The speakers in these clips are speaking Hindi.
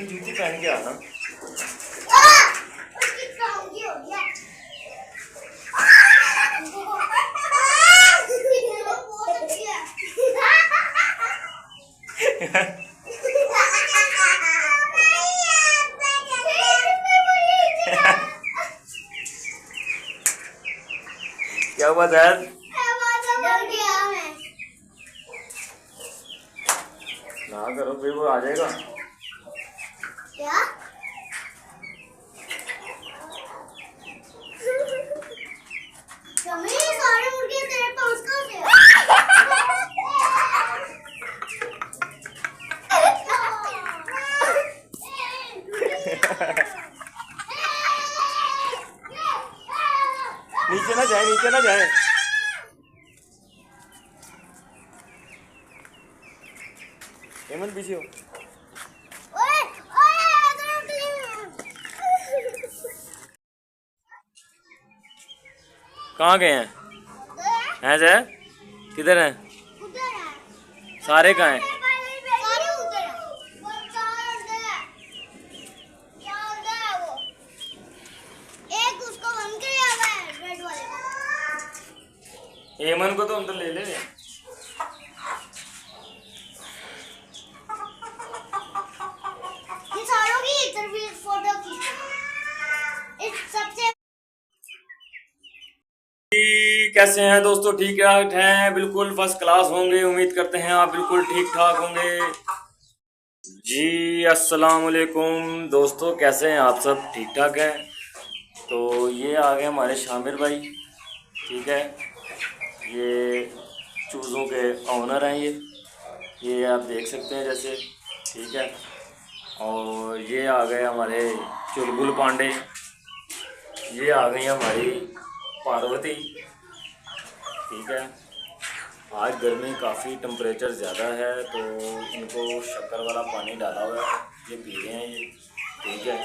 नई जूती पहन के आना। क्या हुआ जैद? ना करो फिर वो आ जाएगा। क्या? सारे मुर्गे तेरे पास कहाँ से? नीचे ना जाए, नीचे ना जाए। हेमंत पीछे हो। कहाँ गए हैं? हैं जय? किधर हैं? सारे कहाँ हैं? हेमंत को तो अंदर ले ले। कैसे हैं दोस्तों? ठीक ठाक हैं? बिल्कुल फर्स्ट क्लास होंगे। उम्मीद करते हैं आप बिल्कुल ठीक ठाक होंगे जी। अस्सलाम वालेकुम दोस्तों, कैसे हैं आप? सब ठीक ठाक हैं? तो ये आ गए हमारे शामिर भाई, ठीक है। ये चूज़ों के ऑनर हैं। ये आप देख सकते हैं जैसे, ठीक है। और ये आ गए हमारे चुलबुल पांडे। ये आ गई हमारी पार्वती, ठीक है। आज गर्मी काफ़ी, टेम्परेचर ज़्यादा है तो इनको शक्कर वाला पानी डाला हुआ है, ये पी रहे हैं ये, ठीक है।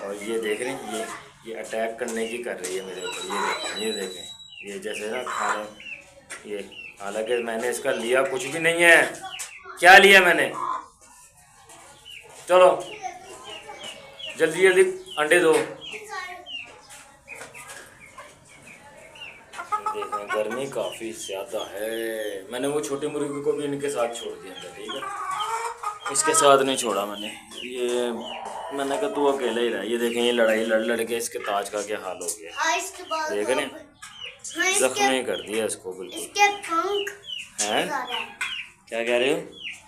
और ये देख रहे हैं, ये अटैक करने की कर रही है मेरे ऊपर। ये देखें, ये जैसे ना खा रहे, ये हालांकि मैंने इसका लिया कुछ भी नहीं है। क्या लिया मैंने? चलो जल्दी जल्दी अंडे दो। देखें गर्मी काफ़ी ज़्यादा है। मैंने वो छोटी मुर्गी को भी इनके साथ छोड़ दिया था, ठीक है। इसके साथ नहीं छोड़ा मैंने। ये मैंने कहा तू अकेला ही रहा। ये देखें, ये लड़ाई लड़ के इसके ताज का क्या हाल हो गया। देख रहे हैं, जख्मी कर दिया इसको बिल्कुल। इसके पंख हैं? क्या कह रहे हो?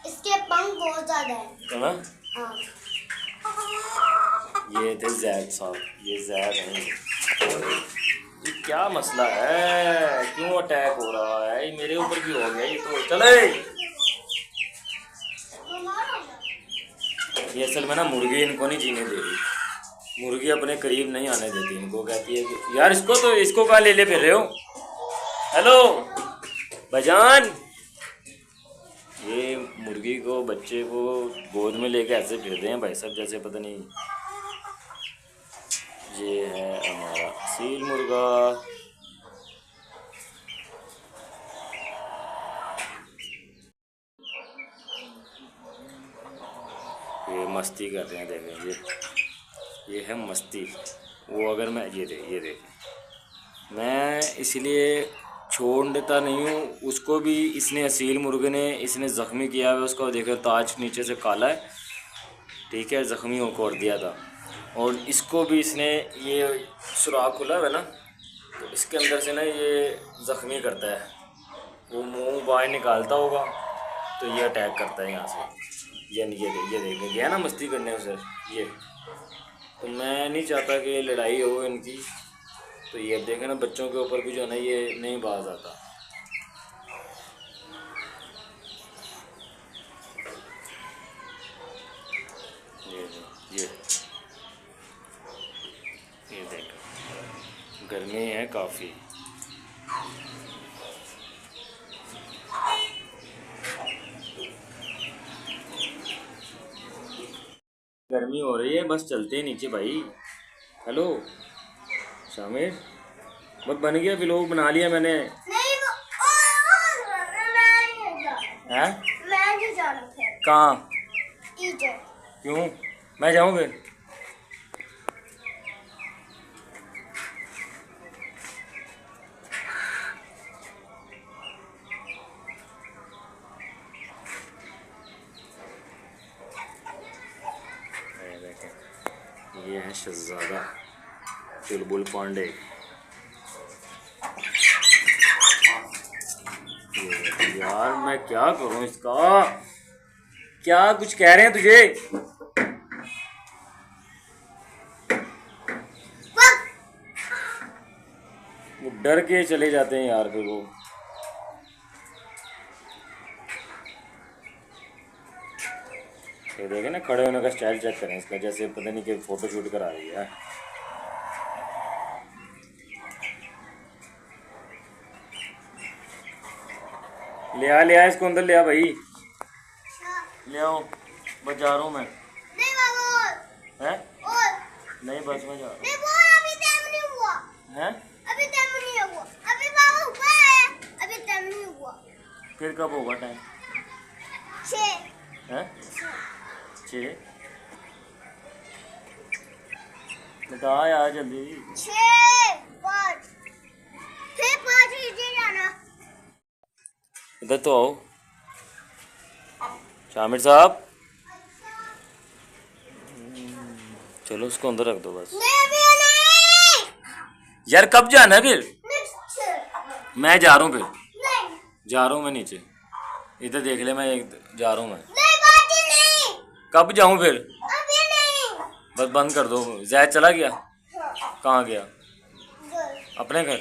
इसके पंख बहुत ज़्यादा है ना? हाँ। ये थे जैद साहब, ये जैद है। ये क्या मसला है? क्यों अटैक हो रहा है? ये मेरे ऊपर भी हो गया। ये तो चले, ये असल में ना मुर्गी इनको नहीं जीने दे रही। मुर्गी अपने करीब नहीं आने देती इनको। कहती है कि यार इसको कहाँ ले फिर रहे हो? हेलो भाईजान। ये मुर्गी को, बच्चे को गोद में लेके ऐसे फिर रहे हैं भाई साहब, जैसे पता नहीं। ये है हमारा सील मुर्गा। ये मस्ती कर रहे हैं, देखें, ये है मस्ती। वो अगर मैं ये देखें, मैं इसलिए छोड़ देता नहीं हूँ उसको भी। इसने असील मुर्गे ने इसने ज़ख्मी किया है उसको। देखो ताज नीचे से काला है, ठीक है, ज़ख्मी हो कर दिया था। और इसको भी इसने, ये सुराख खुला है ना, तो इसके अंदर से ना ये ज़ख्मी करता है। वो मुंह बाहर निकालता होगा तो ये अटैक करता है यहाँ से। ये देख गया ना मस्ती करने से ये। तो मैं नहीं चाहता कि लड़ाई हो इनकी। तो ये देखें ना, बच्चों के ऊपर भी जो है ना ये नहीं बाज आता। ये देखो, गर्मी है काफ़ी। गर्मी हो रही है, बस चलते हैं नीचे भाई। हेलो शामिर, बस बन गया व्लॉग बना लिया मैंने। हैं? कहाँ? ईटर। क्यों? मैं जाऊँ फिर? ये है शहजादा चुलबुल पांडे। यार मैं क्या करूं इसका? क्या कुछ कह रहे हैं तुझे? वो डर के चले जाते हैं यार फिर वो। ये देखे ना, खड़े होने का स्टाइल चेक करें इसका, जैसे पता नहीं कि फोटो शूट करा रही है। ले आ इसको अंदर ले आ भाई, ले आओ। बस जा रहा हूँ मैं। नहीं बाबा हैं? और नहीं बस मैं जा रहा नहीं वो अभी टाइम नहीं हुआ। हूँ। हैं? अभी टाइम नहीं हुआ। अभी बाबा ऊपर आया, अभी टाइम नहीं हुआ। फिर कब होगा टाइम? 6 हैं? 6? बता यार जल्दी। 6 5 फिर 5 नीचे जाना। इधर तो आओ शामिर साहब। चलो उसको अंदर रख दो बस। नहीं अभी नहीं। यार कब जाना है फिर? नेक्स्ट मैं जा रहा हूँ फिर, नहीं जा रहा हूँ मैं नीचे। इधर देख ले, मैं जा रहा हूँ मैं। नहीं बात ही नहीं। कब जाऊँ फिर? अभी नहीं। बस बंद कर दो। जैद चला गया? हाँ, कहाँ गया? good. अपने घर?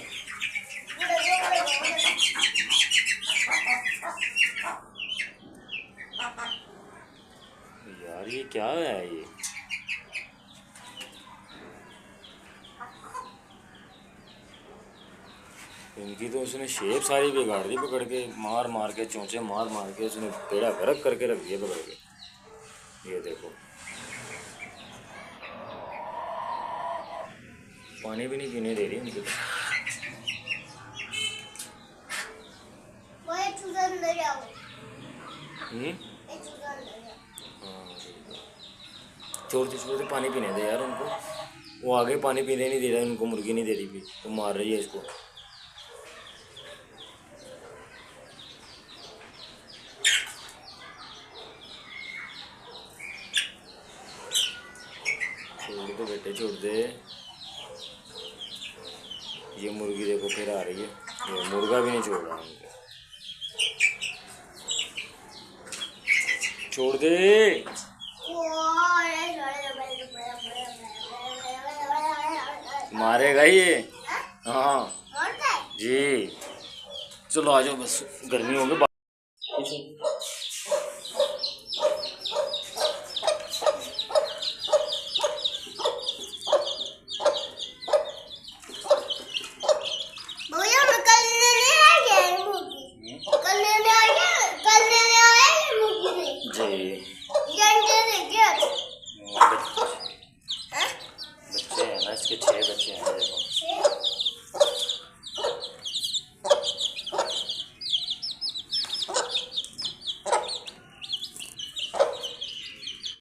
यार ये क्या है ये? इनकी तो उसने शेप सारी बिगाड़ दी, पकड़ के मार मार के, चोंचे मार मार के उसने पेड़ा गर्क करके रख दिया पकड़ के। ये देखो, पानी भी नहीं पीने दे रही उनकी। वो एक चूजा अंदर जाओ। हम्म, एक चूजा अंदर जाओ। हाँ छोड़ तो पानी पीने दे यार उनको। वो आगे पानी पीने नहीं दे रहा उनको, मुर्गी नहीं दे रही भी, तो मार रही है इसको। छोड़ दो बेटे, छोड़ दे। ये मुर्गी देखो फिर आ रही है, ये मुर्गा भी नहीं छोड़ रहा उनको। छोड़ दे। मारेगा ये? हाँ मरता है। जी। चलो आ जाओ, बस गर्मी होगी।